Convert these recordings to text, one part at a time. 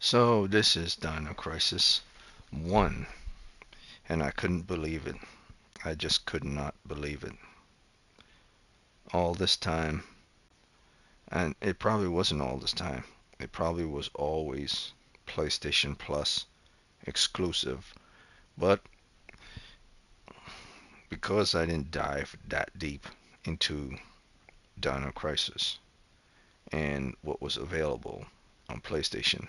So this is Dino Crisis 1, and I couldn't believe it. I just could not believe it. All this time, and it probably wasn't all this time. It probably was always PlayStation Plus exclusive. But because I didn't dive that deep into Dino Crisis and what was available on PlayStation,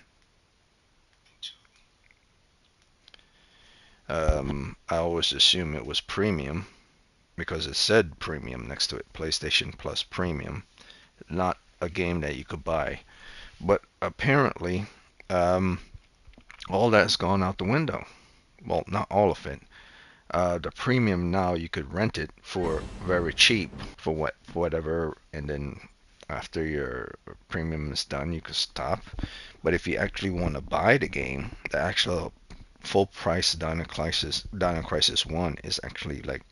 I always assumed it was premium because it said premium next to it, PlayStation Plus Premium, not a game that you could buy. But apparently, um, all that's gone out the window. Well, not all of it. The premium now you could rent it for very cheap for whatever, and then after your premium is done, you could stop. But if you actually want to buy the game, the actual full price Dino Crisis 1 is actually like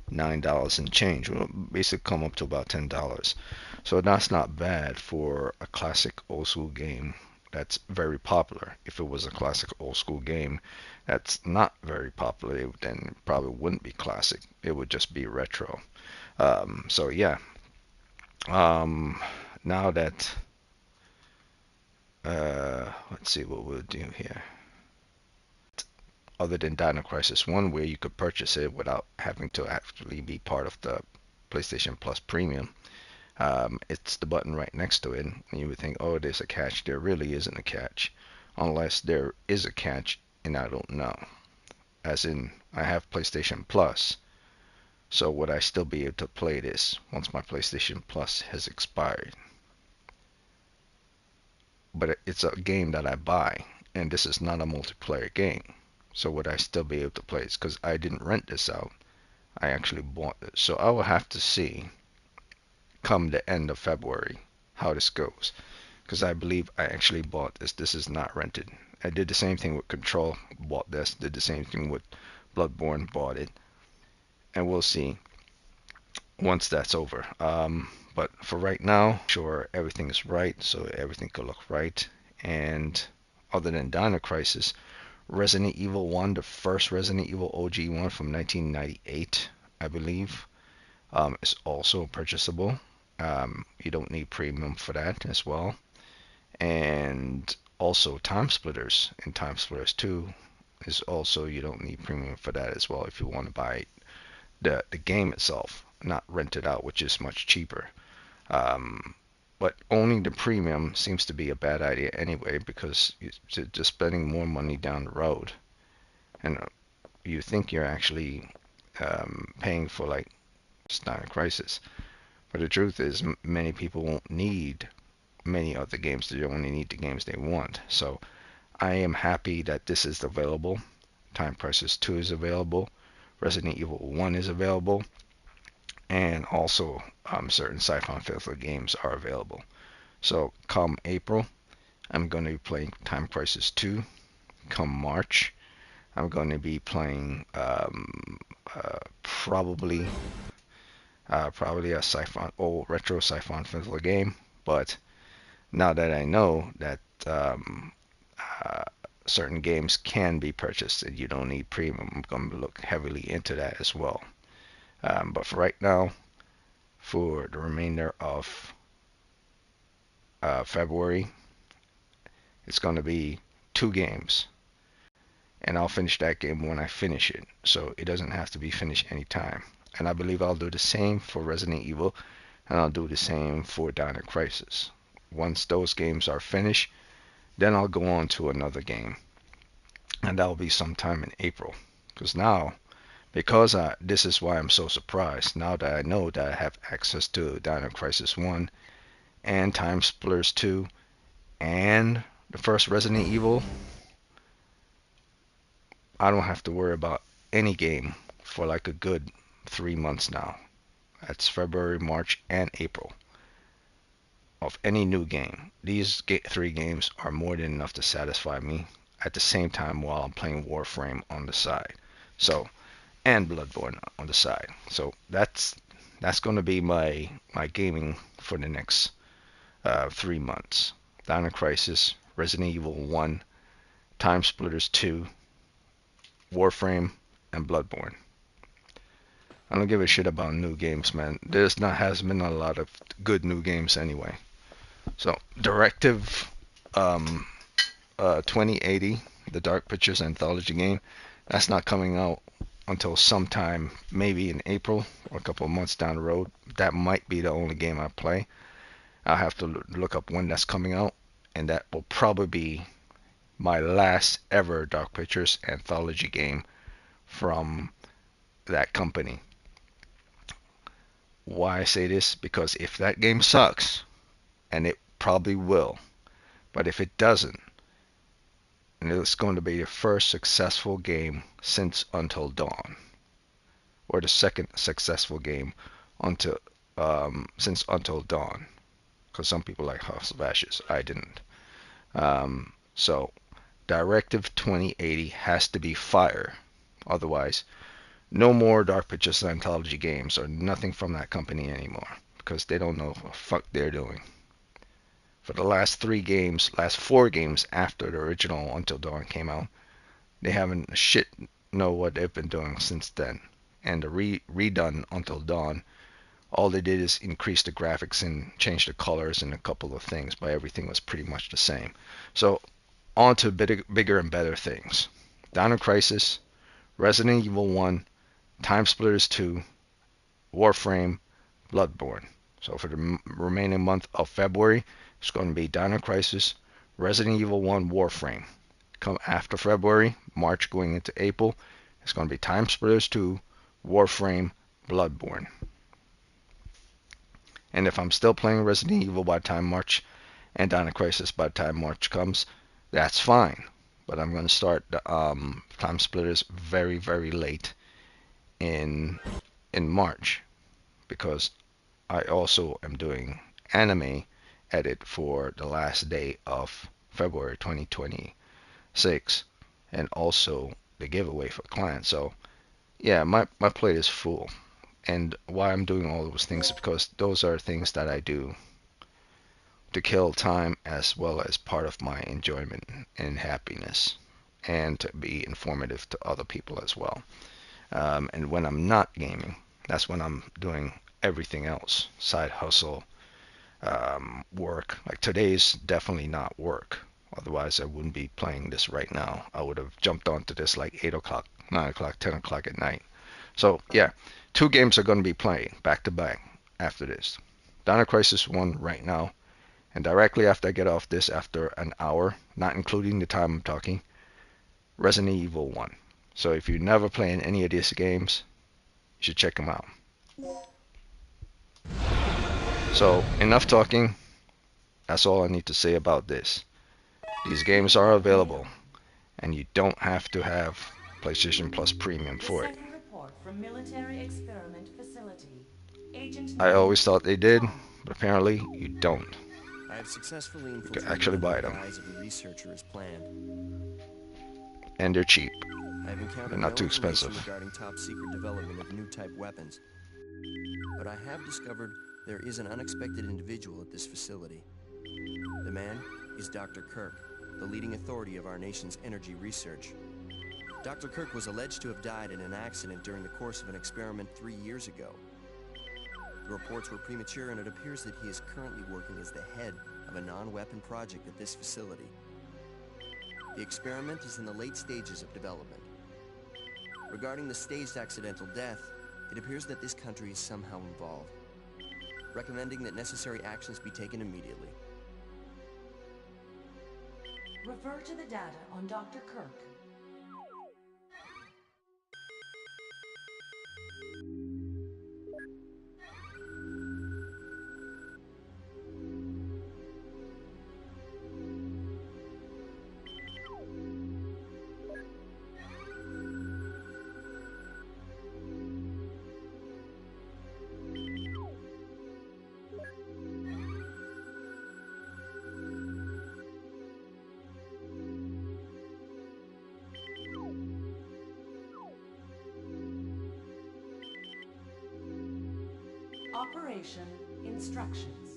$9 and change. Will basically come up to about $10. So that's not bad for a classic old school game that's very popular. If it was a classic old school game that's not very popular, then it probably wouldn't be classic. It would just be retro. So yeah. Um, Now that let's see what we'll do here. Other than Dino Crisis 1, where you could purchase it without having to actually be part of the PlayStation Plus Premium. It's the button right next to it, and you would think, oh, there's a catch. There really isn't a catch, unless there is a catch and I don't know. As in, I have PlayStation Plus, so would I still be able to play this once my PlayStation Plus has expired? But it's a game that I buy, and this is not a multiplayer game. So would I still be able to play it? Because I didn't rent this out. I actually bought it. So I will have to see come the end of February how this goes. Because I believe I actually bought this. This is not rented. I did the same thing with Control, bought this. Did the same thing with Bloodborne, bought it. And we'll see once that's over. But for right now, sure everything is right, so everything could look right. And other than Dino Crisis, Resident Evil 1, the first Resident Evil OG one from 1998, I believe, is also purchasable. You don't need premium for that as well. And also Time Splitters and Time Splitters 2 is also, you don't need premium for that as well if you want to buy the game itself, not rent it out, which is much cheaper. Um, but owning the premium seems to be a bad idea anyway because you're just spending more money down the road, and you think you're actually paying for like Dino Crisis. But the truth is, many people won't need many other games. They only need the games they want. So I am happy that this is available. Time Crisis 2 is available. Resident Evil 1 is available. And also certain Sci-Fi Fiddler games are available. So come April, I'm going to be playing Time Crisis 2. Come March, I'm going to be playing probably probably a sci-fi old retro Sci-Fi Fiddler game. But now that I know that uh, certain games can be purchased and you don't need premium, I'm going to look heavily into that as well. But for right now, for the remainder of February, it's going to be 2 games, and I'll finish that game when I finish it. So it doesn't have to be finished anytime. And I believe I'll do the same for Resident Evil, and I'll do the same for Dino Crisis. Once those games are finished, then I'll go on to another game, and that'll be sometime in April. Because this is why I'm so surprised. Now that I know that I have access to Dino Crisis 1 and Time Splitters 2 and the first Resident Evil, I don't have to worry about any game for like a good 3 months now. That's February, March, and April of any new game. These 3 games are more than enough to satisfy me at the same time while I'm playing Warframe on the side. So, and Bloodborne on the side. So that's going to be my gaming for the next 3 months. Dino Crisis, Resident Evil 1, Time Splitters 2, Warframe, and Bloodborne. I don't give a shit about new games, man. Has been a lot of good new games anyway. So Directive 2080, the Dark Pictures anthology game, that's not coming out until sometime, maybe in April or a couple of months down the road. That might be the only game I play. I'll have to look up when that's coming out, and that will probably be my last ever Dark Pictures anthology game from that company. Why I say this? Because if that game sucks, and it probably will, but if it doesn't, and it's going to be the first successful game since Until Dawn, or the second successful game until since Until Dawn, because some people like House of Ashes, I didn't. So Directive 2080 has to be fire, otherwise no more Dark Pictures anthology games or nothing from that company anymore, because they don't know what the fuck they're doing. For the last four games after the original Until Dawn came out, they haven't shit know what they've been doing since then. And the redone Until Dawn, all they did is increase the graphics and change the colors and a couple of things, but everything was pretty much the same. So on to bigger and better things. Dino Crisis, Resident Evil 1, Time Splitters 2, Warframe, Bloodborne. So for the remaining month of February, it's going to be Dino Crisis, Resident Evil 1, Warframe. Come after February, March going into April, it's going to be Time Splitters 2, Warframe, Bloodborne. And if I'm still playing Resident Evil by the time March and Dino Crisis by the time March comes, that's fine. But I'm going to start the Time Splitters very, very late in March, because I also am doing anime edit for the last day of February 2026, and also the giveaway for clients. So yeah, my plate is full. And why I'm doing all those things is because those are things that I do to kill time, as well as part of my enjoyment and happiness, and to be informative to other people as well. And when I'm not gaming, that's when I'm doing everything else, side hustle, work. Like today's definitely not work. Otherwise, I wouldn't be playing this right now. I would have jumped onto this like 8 o'clock, 9 o'clock, 10 o'clock at night. So yeah, 2 games are going to be playing back to back after this. Dino Crisis 1 right now, and directly after I get off this, after an hour, not including the time I'm talking, Resident Evil 1. So if you're never playing any of these games, you should check them out. So enough talking. That's all I need to say about this. These games are available, and you don't have to have PlayStation Plus Premium for it. I always thought they did, but apparently you don't. I have successfully You can infiltrated actually under buy the them, guise of a researcher as planned. and they're cheap. I have They're encountered not no too information expensive. regarding top-secret development of new type weapons, but I have discovered there is an unexpected individual at this facility. The man is Dr. Kirk, the leading authority of our nation's energy research. Dr. Kirk was alleged to have died in an accident during the course of an experiment 3 years ago. The reports were premature, and it appears that he is currently working as the head of a non-weapon project at this facility. The experiment is in the late stages of development. Regarding the staged accidental death, it appears that this country is somehow involved, recommending that necessary actions be taken immediately. Refer to the data on Dr. Kirk. Operation instructions.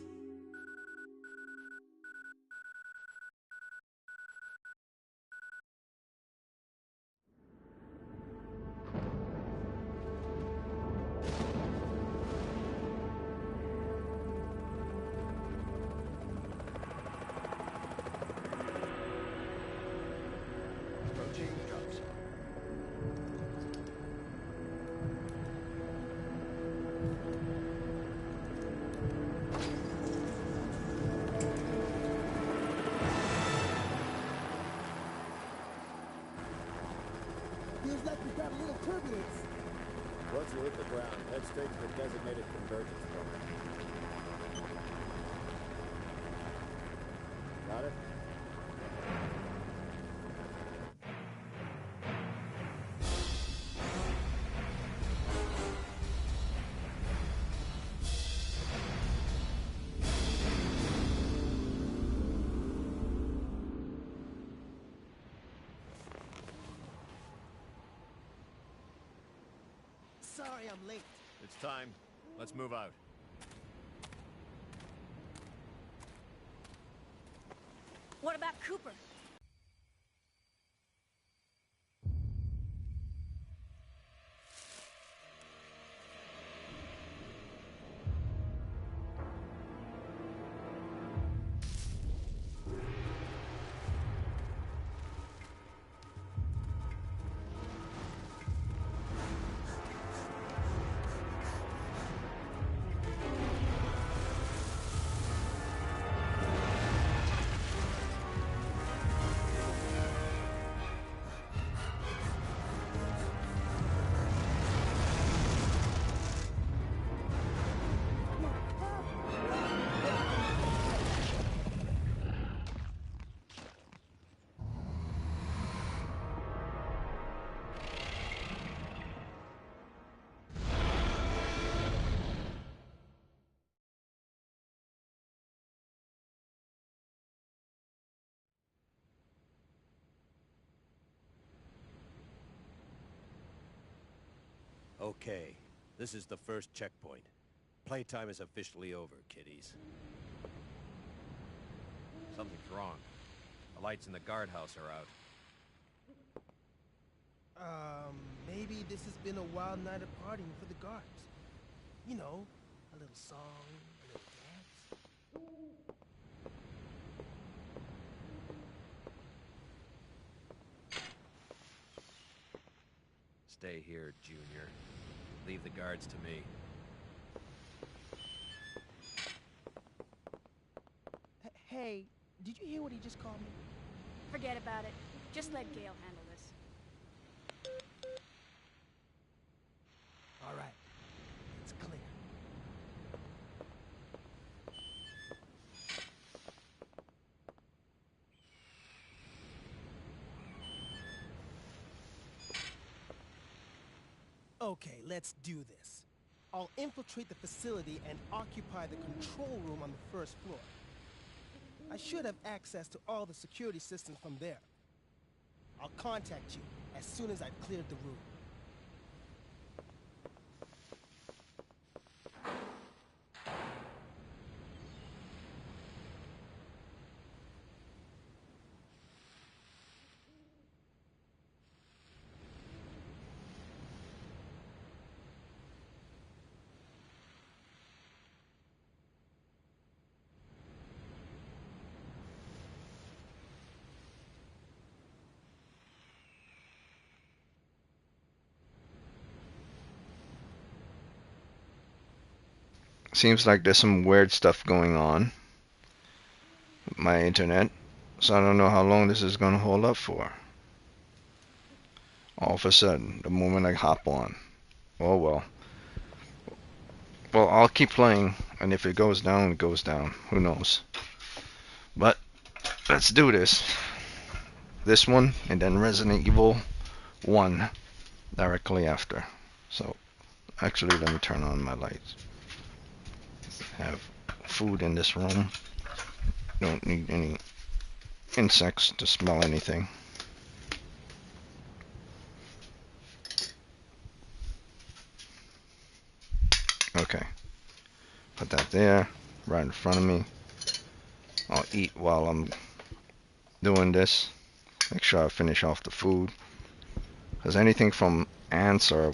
like we've got a little turbulence. Once you hit the ground, head straight to the designated convergence point. Got it? Sorry I'm late. It's time. Let's move out. What about Cooper? Okay, this is the first checkpoint. Playtime is officially over, kiddies. Something's wrong. The lights in the guardhouse are out. Maybe this has been a wild night of partying for the guards. You know, a little song, a little dance. Stay here, Junior. Leave the guards to me. Hey, did you hear what he just called me? Forget about it. Just let Gale handle this. All right, it's clear. Okay, let's do this. I'll infiltrate the facility and occupy the control room on the first floor. I should have access to all the security systems from there. I'll contact you as soon as I've cleared the room. Seems like there's some weird stuff going on with my internet, so I don't know how long this is gonna hold up for. All of a sudden, the moment I hop on, oh well. Well, I'll keep playing, and if it goes down, it goes down. Who knows? But let's do this. This one, and then Resident Evil 1 directly after. So, actually, let me turn on my lights. Have food in this room. Don't need any insects to smell anything. Okay. Put that there, right in front of me. I'll eat while I'm doing this. Make sure I finish off the food. Because anything from ants or,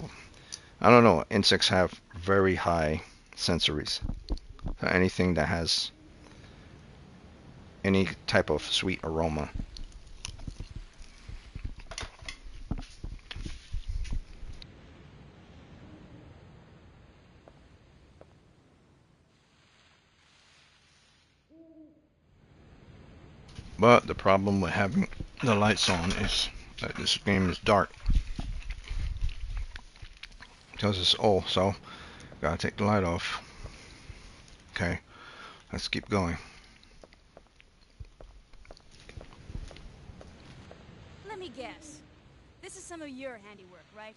I don't know, insects have very high sensories. So anything that has any type of sweet aroma. But the problem with having the lights on is that this game is dark. because it's old, so gotta take the light off. Okay, let's keep going. Let me guess. This is some of your handiwork, right?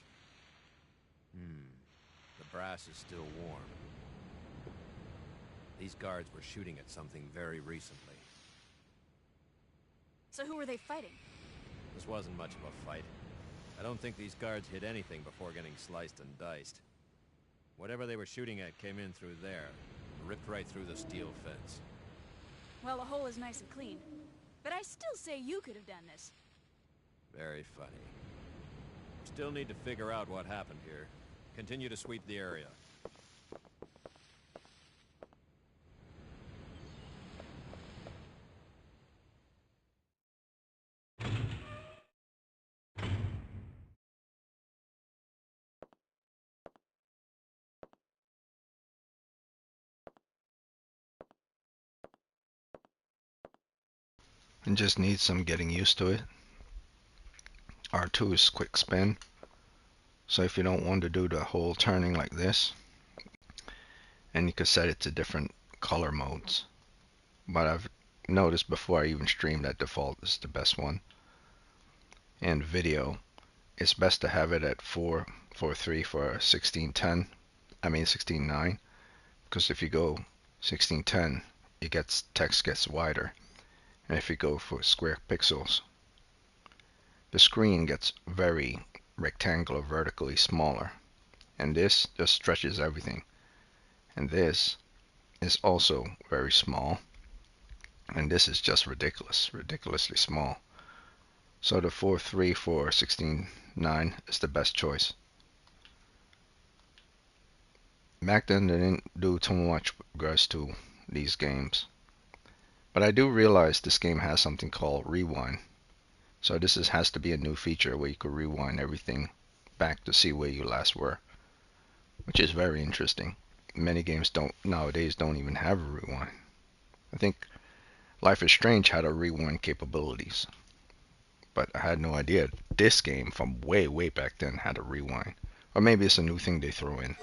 The brass is still warm. These guards were shooting at something very recently. So who were they fighting? This wasn't much of a fight. I don't think these guards hit anything before getting sliced and diced. Whatever they were shooting at came in through there, ripped right through the steel fence. Well, the hole is nice and clean. But I still say you could have done this. Very funny. Still need to figure out what happened here. Continue to sweep the area. And just needs some getting used to it. R2 is quick spin. So if you don't want to do the whole turning like this, and you can set it to different color modes. But I've noticed before I even stream that default is the best one. And video, it's best to have it at 4:43 for 16:10. I mean 16:9, because if you go 16:10, text gets wider, and if you go for square pixels, the screen gets very rectangular, vertically smaller, and this just stretches everything. And this is also very small, and this is just ridiculously small. So the 4:3 for 16:9 is the best choice. Back then they didn't do too much with regards to these games, but I do realize this game has something called rewind. So has to be a new feature where you could rewind everything back to see where you last were, which is very interesting. Many games nowadays don't even have a rewind. I think Life is Strange had a rewind capabilities, but I had no idea this game from way back then had a rewind. Or maybe it's a new thing they throw in.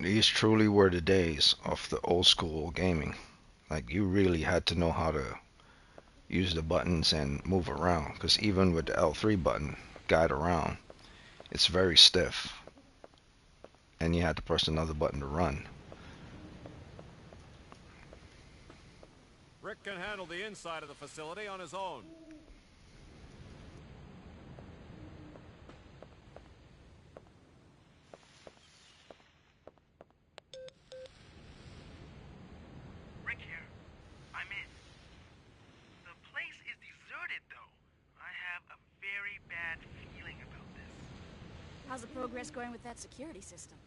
These truly were the days of the old school gaming. Like you really had to know how to use the buttons and move around, because even with the L3 button, guide around, it's very stiff, and you had to press another button to run. Rick can handle the inside of the facility on his own. Rick here. I'm in. The place is deserted, though. I have a very bad feeling about this. How's the progress going with that security system?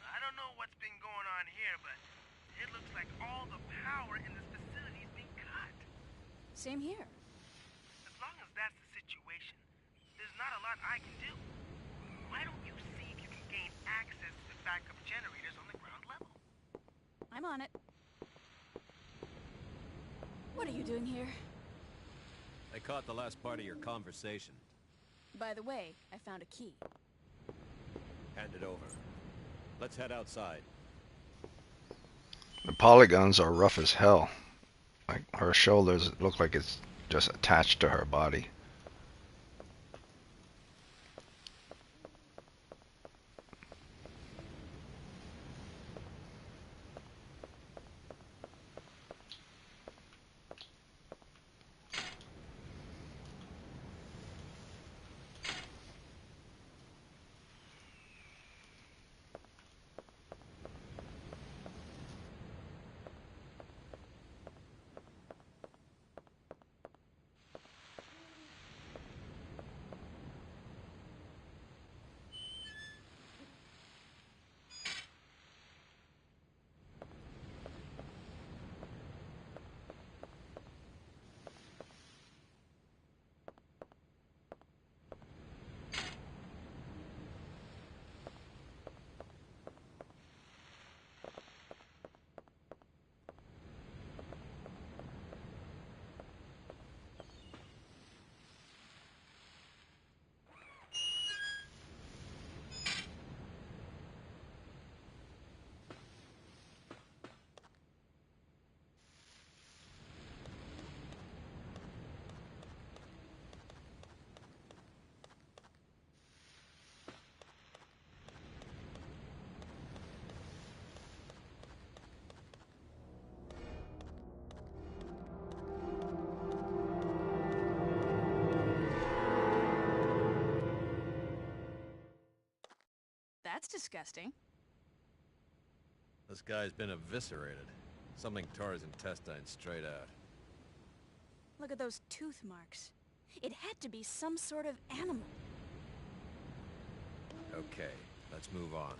I don't know what's been going on here, but it looks like all the power in this facility is being cut. Same here. As long as that's the situation, there's not a lot I can do. Why don't you see if you can gain access to the backup generators on the ground level? I'm on it. What are you doing here? I caught the last part of your conversation. By the way, I found a key. Hand it over. Let's head outside. The polygons are rough as hell. Like her shoulders look like it's just attached to her body. That's disgusting. This guy's been eviscerated. Something tore his intestines straight out. Look at those tooth marks. It had to be some sort of animal. Okay, let's move on.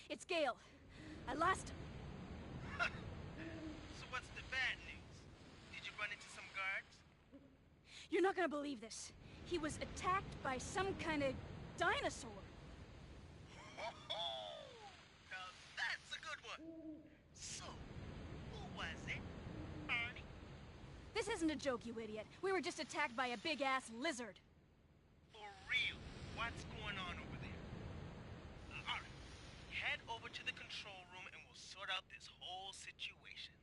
It's Gale. I lost him. So what's the bad news? Did you run into some guards? You're not gonna believe this. He was attacked by some kind of dinosaur. Now that's a good one. So, who was it? Arnie? This isn't a joke, you idiot. We were just attacked by a big-ass lizard. For real? What's going on over there? Alright. Head over to the control room and we'll sort out this whole situation.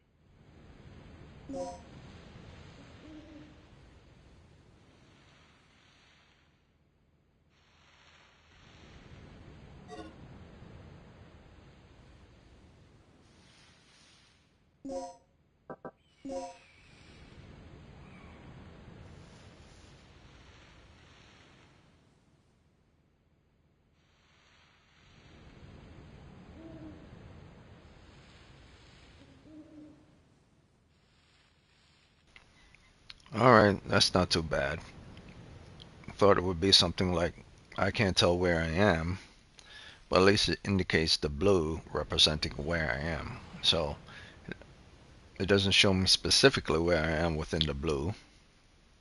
Alright, that's not too bad. Thought it would be something like, I can't tell where I am, but at least it indicates the blue representing where I am. So it doesn't show me specifically where I am within the blue.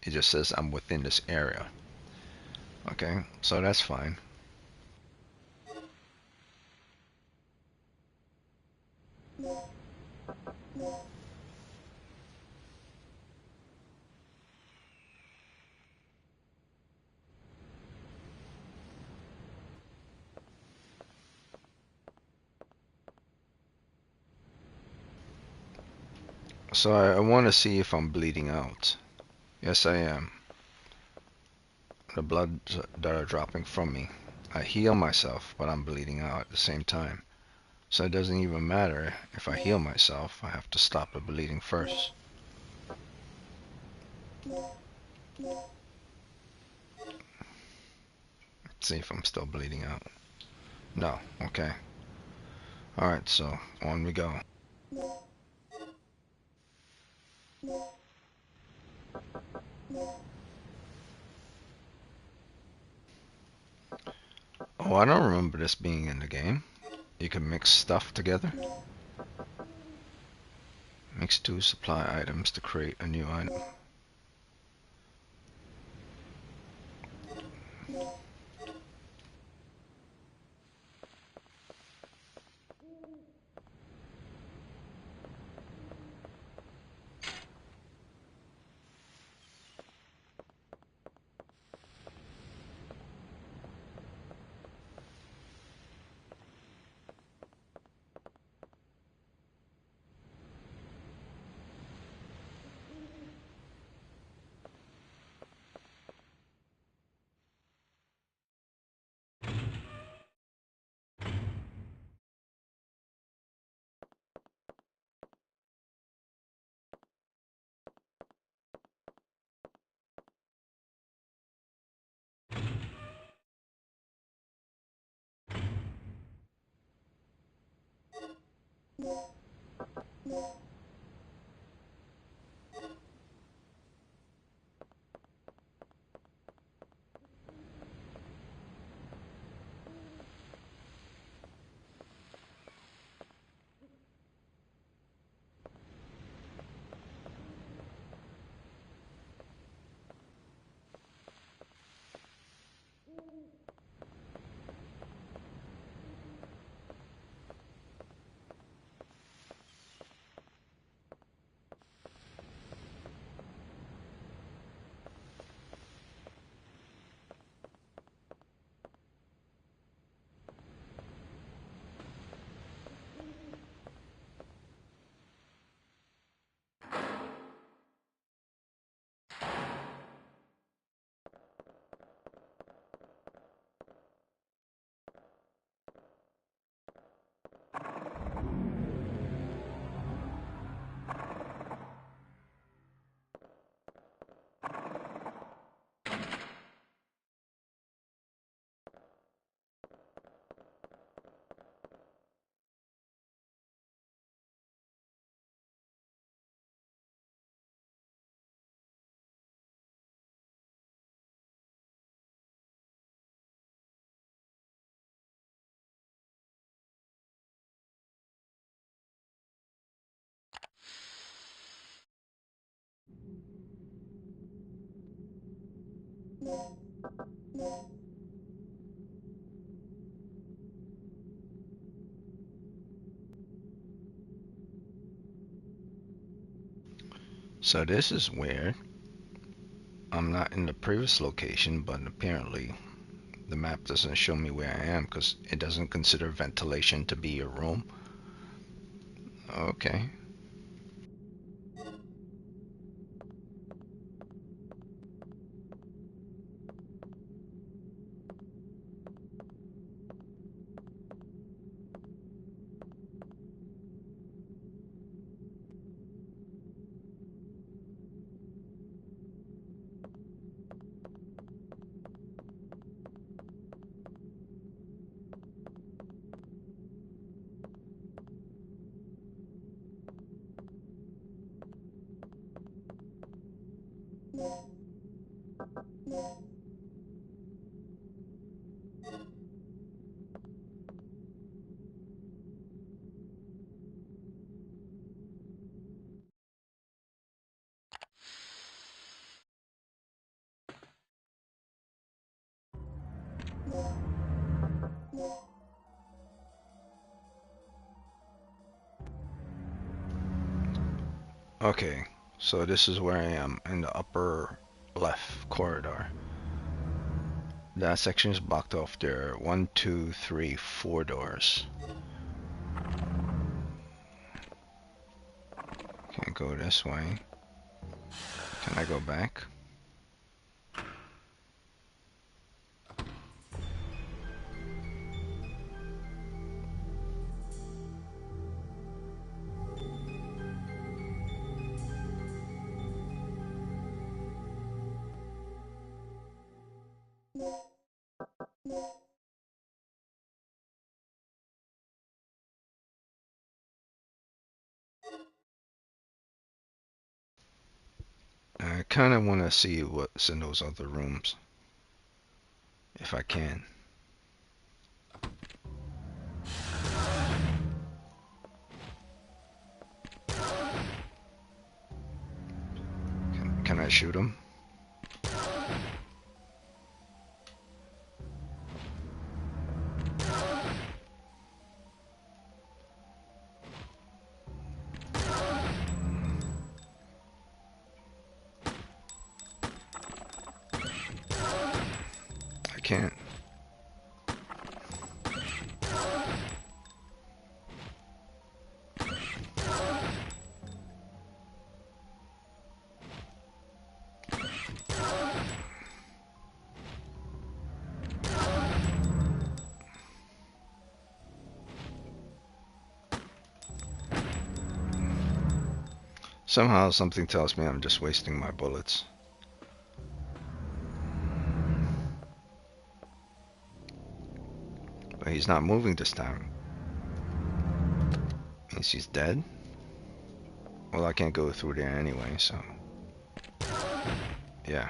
It just says I'm within this area. Okay, so that's fine. So I want to see if I'm bleeding out. Yes, I am. The blood that are dropping from me. I heal myself, but I'm bleeding out at the same time. So it doesn't even matter if I heal myself. I have to stop the bleeding first. Let's see if I'm still bleeding out. No. Okay. Alright, so on we go. Oh, I don't remember this being in the game. You can mix stuff together. Mix two supply items to create a new item. So this is weird. I'm not in the previous location, but apparently the map doesn't show me where I am because it doesn't consider ventilation to be a room. Okay. Okay, so this is where I am in the upper left corridor. That section is blocked off. There are 1, 2, 3, 4 doors. Can't go this way. Can I go back? I kind of want to see what's in those other rooms, if I can. Can I shoot him? I can't. Somehow something tells me I'm just wasting my bullets. But he's not moving this time. Means he's dead? Well, I can't go through there anyway, so... Yeah.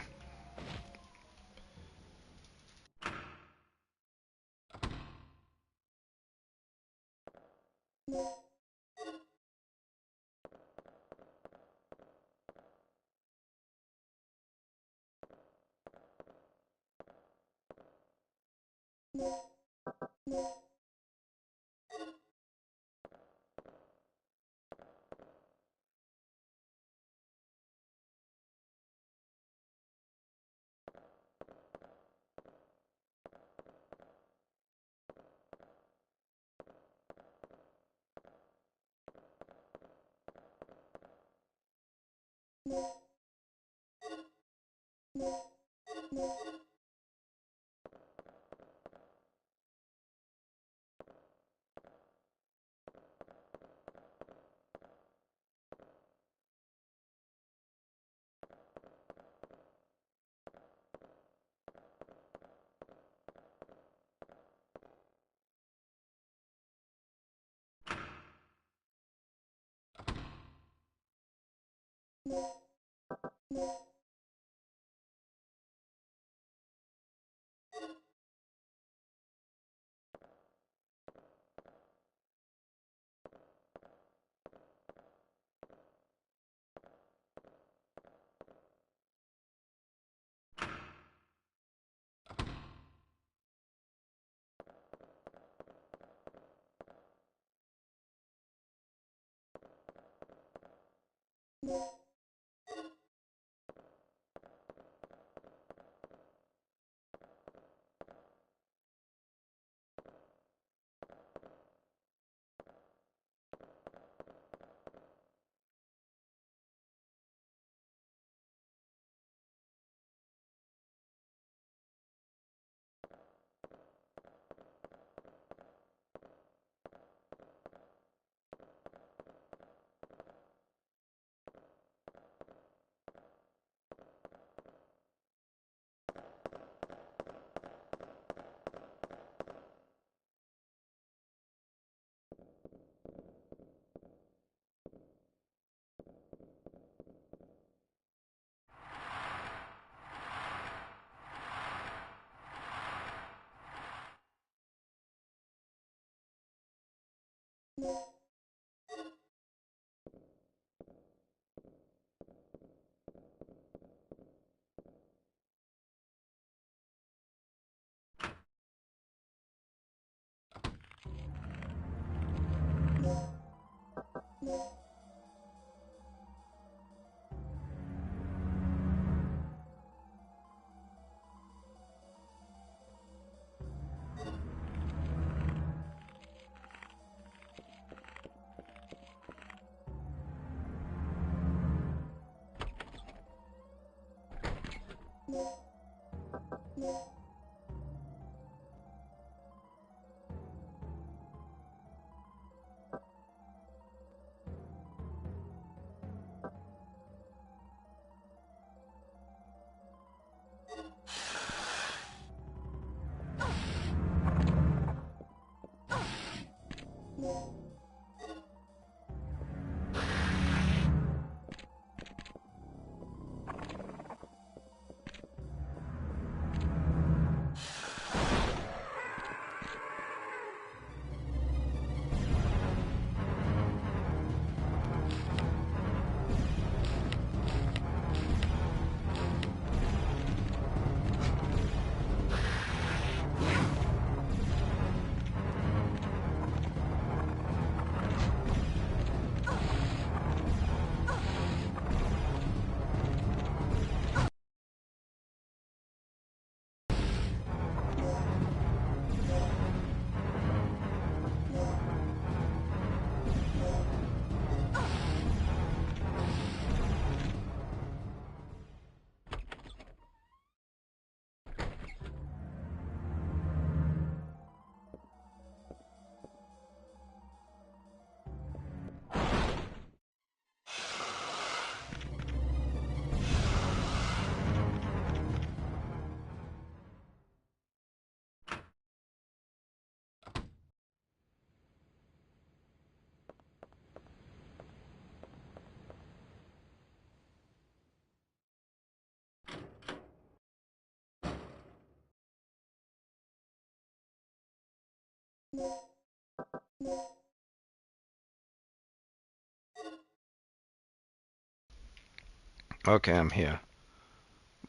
Okay, I'm here.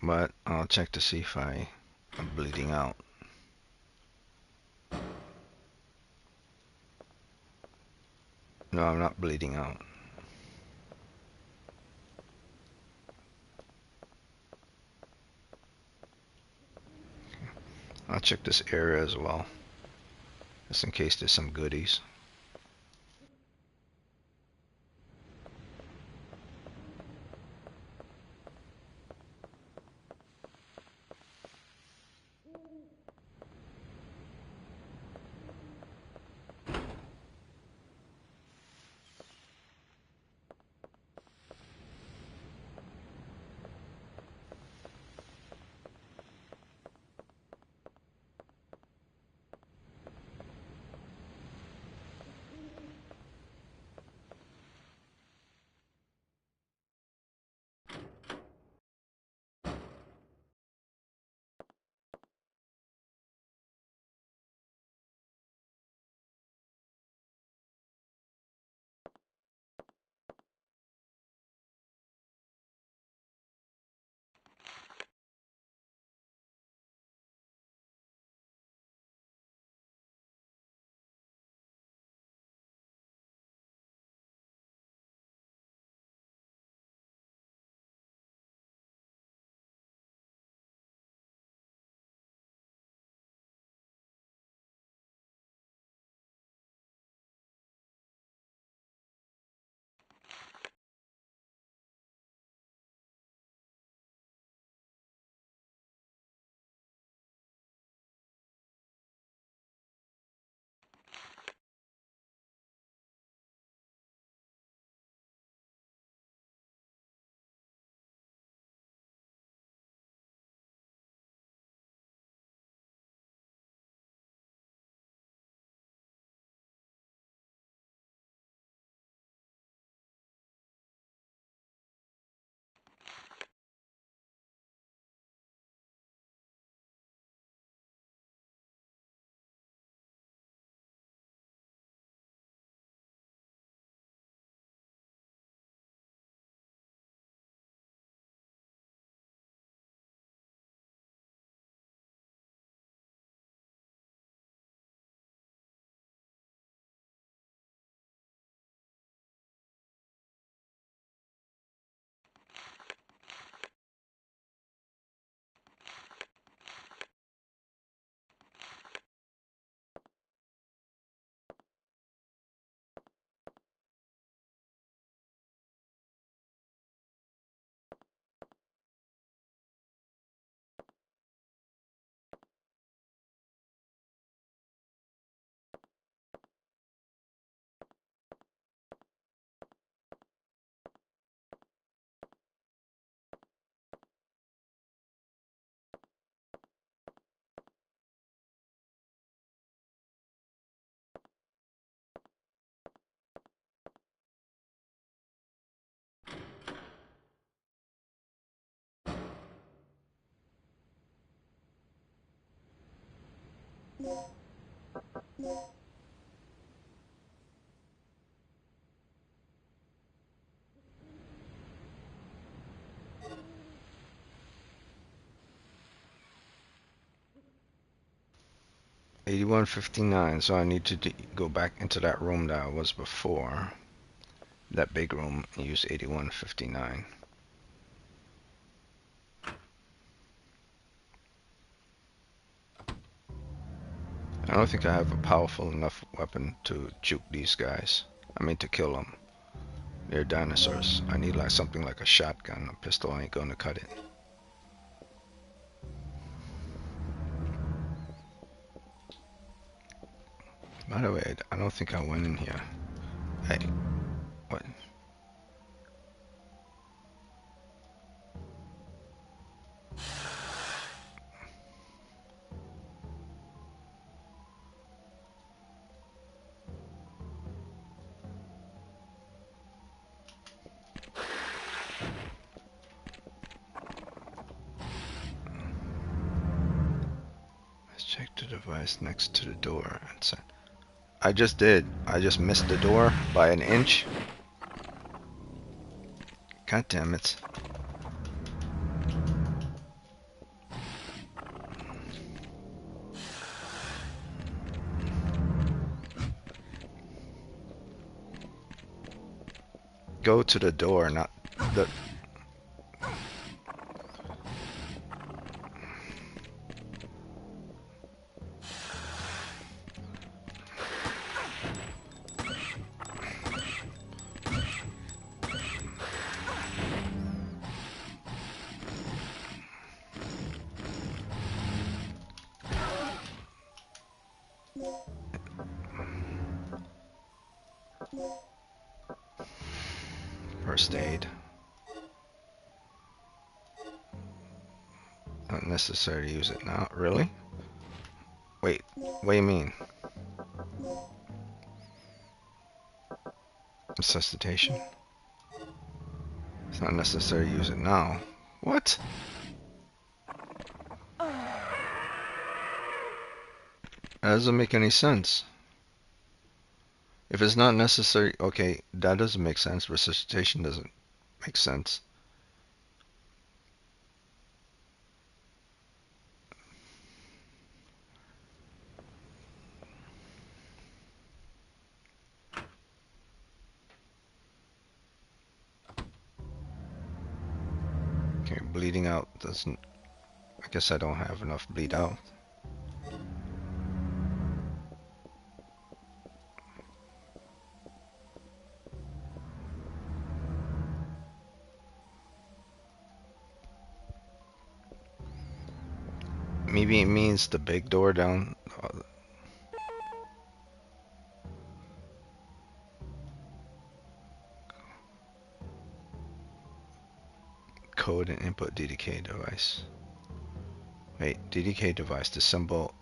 But I'll check to see if I'm bleeding out. No, I'm not bleeding out. I'll check this area as well, just in case there's some goodies. 8159, so I need to go back into that room that I was before. That big room, and use 8159. I don't think I have a powerful enough weapon to juke these guys. I mean to kill them. They're dinosaurs. I need like something like a shotgun. A pistol ain't gonna cut it. By the way, I don't think I went in here. Hey, what? Let's check the device next to the door. I just did. I just missed the door by an inch. God damn it. Go to the door, not the... First aid. Not necessary to use it now. Really? Wait, what do you mean? Resuscitation? It's not necessary to use it now. What? That doesn't make any sense. If it's not necessary, okay, that doesn't make sense. Resuscitation doesn't make sense. Okay, bleeding out doesn't... I guess I don't have enough bleed out. Maybe it means the big door down. Code and input DDK device. Wait, DDK device. The symbol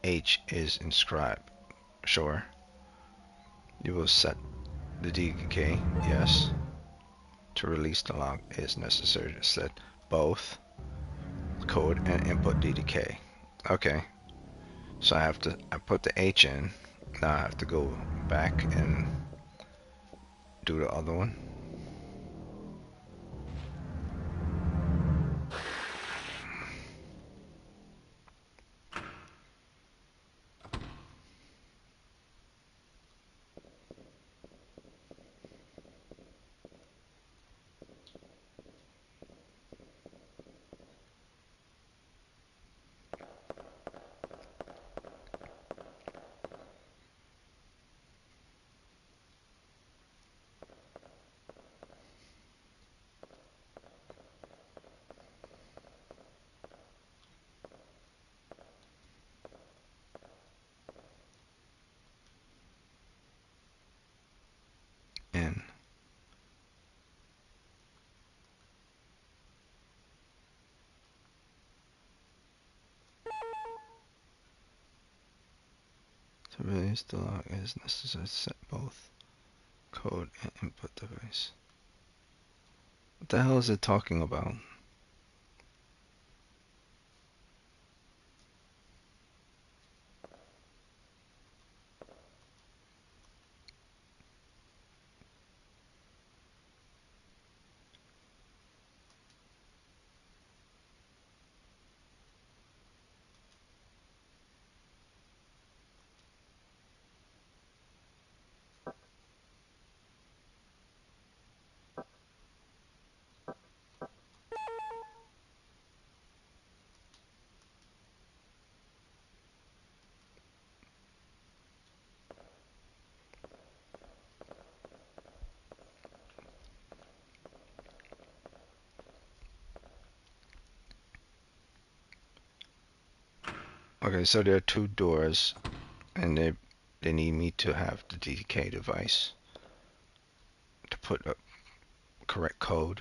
H is inscribed. Sure. You will set the DDK. Yes. To release the lock, it is necessary to set both code and input DDK. Okay. So I put the H in. Now I have to go back and do the other one. In. To release the lock, it is necessary to set both code and input device. What the hell is it talking about? Okay, so there are two doors, and they need me to have the DK device to put a correct code.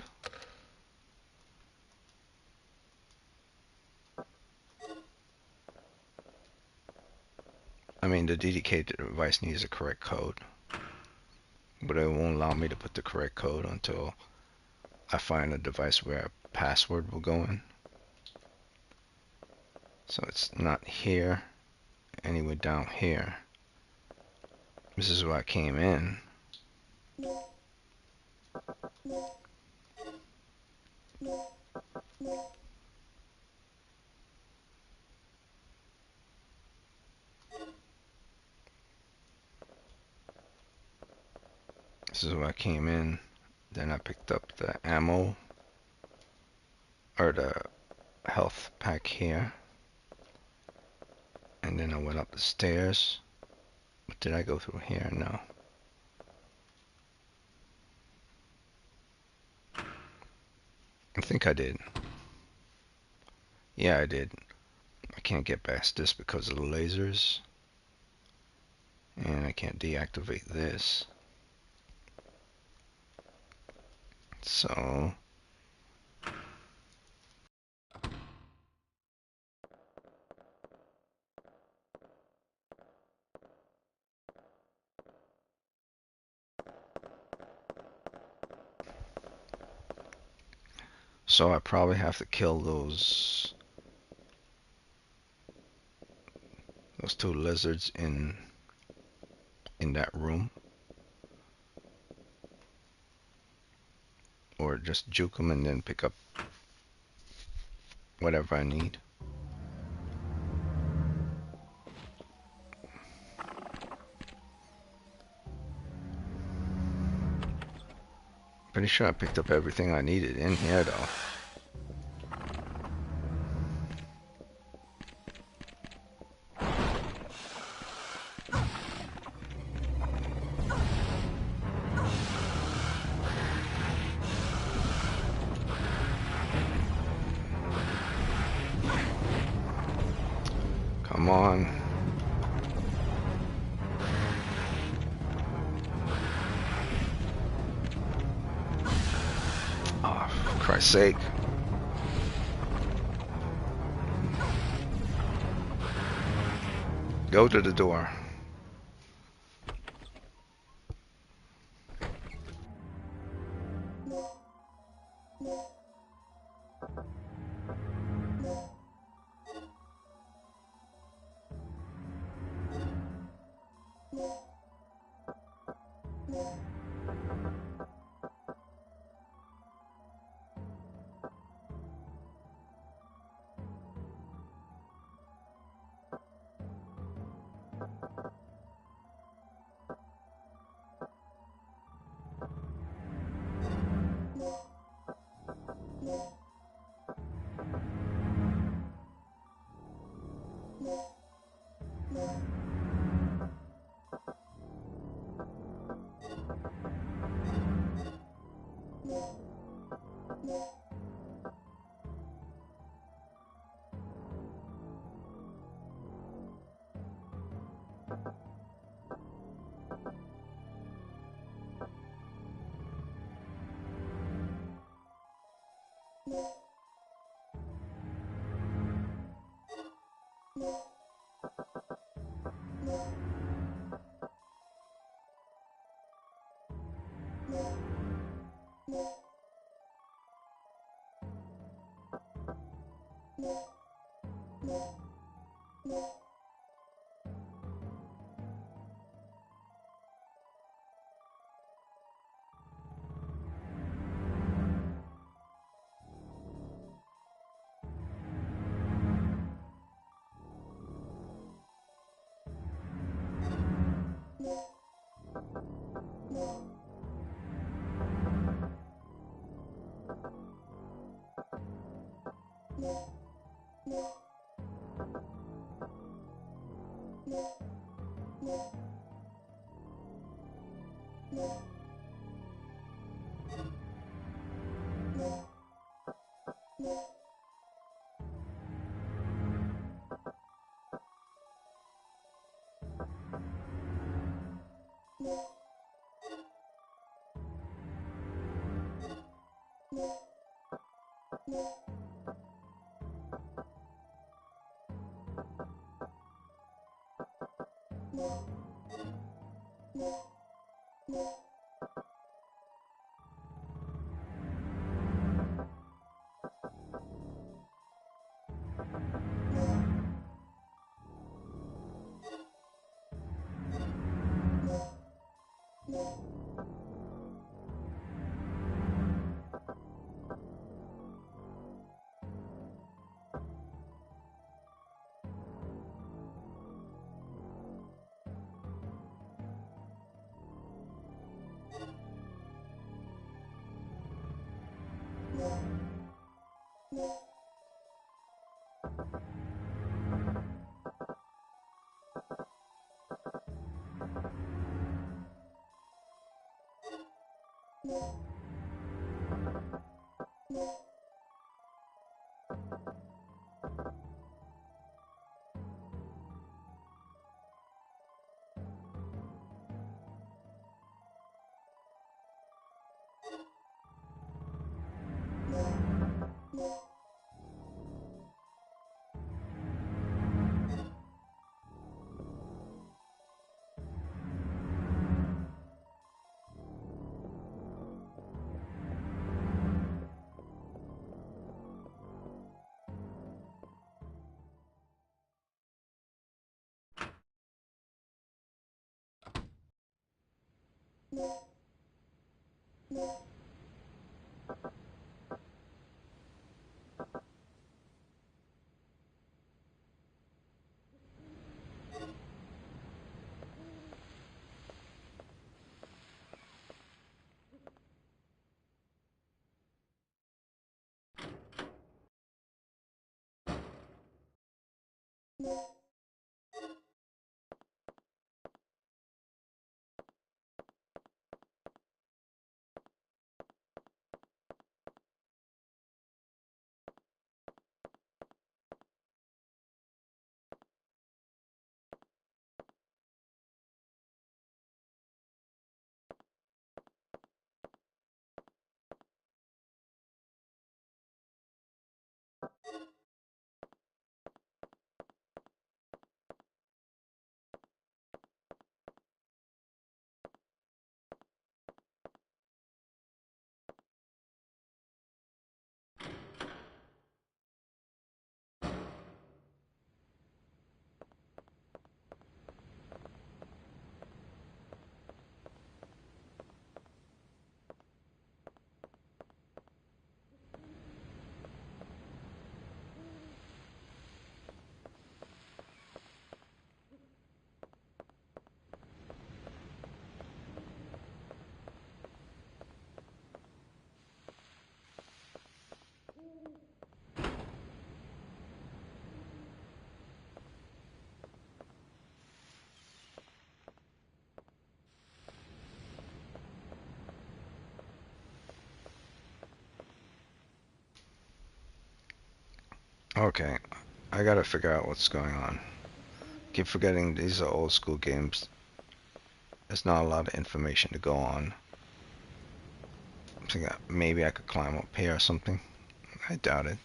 I mean, the DK device needs a correct code, but it won't allow me to put the correct code until I find a device where a password will go in. So it's not here, anywhere down here. This is where I came in. This is where I came in. Then I picked up the ammo, or the health pack here. And then I went up the stairs. But did I go through here? No. I think I did. Yeah, I did. I can't get past this because of the lasers. And I can't deactivate this. So I probably have to kill those two lizards in that room, or just juke them and then pick up whatever I need. Pretty sure I picked up everything I needed in here though. Come on. Oh, for Christ's sake. Go to the door. Okay, I gotta figure out what's going on. Keep forgetting these are old school games. There's not a lot of information to go on. I'm thinking maybe I could climb up here or something. I doubt it.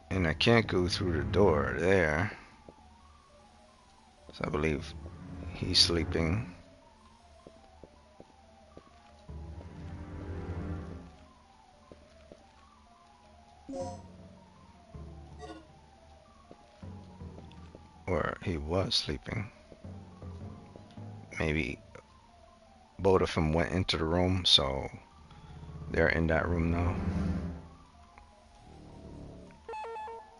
And I can't go through the door there. So I believe he's sleeping. Or he was sleeping. Maybe both of them went into the room, so they're in that room now.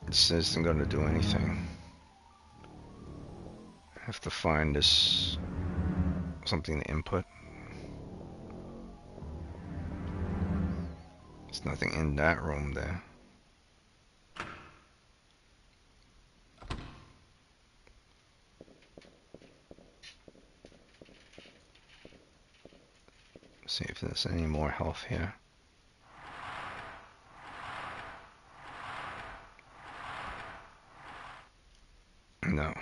This isn't gonna do anything. I have to find this something to input. There's nothing in that room there. See if there's any more health here. No.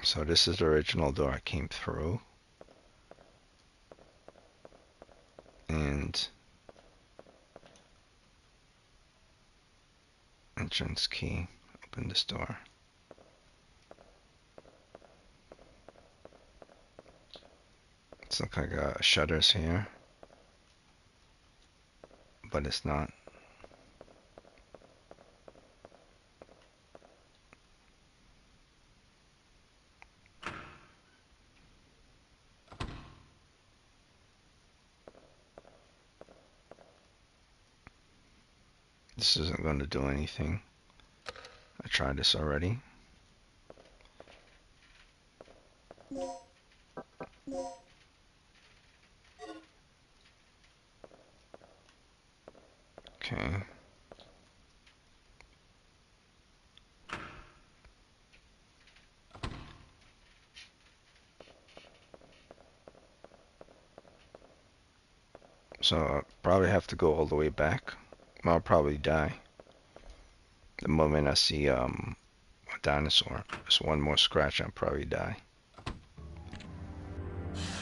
So this is the original door I came through. And entrance key. Open this door. It's like I got shutters here. But it's not. This isn't going to do anything. I tried this already. Okay. So I'll probably have to go all the way back. I'll probably die. The moment I see a dinosaur, just one more scratch, I'll probably die.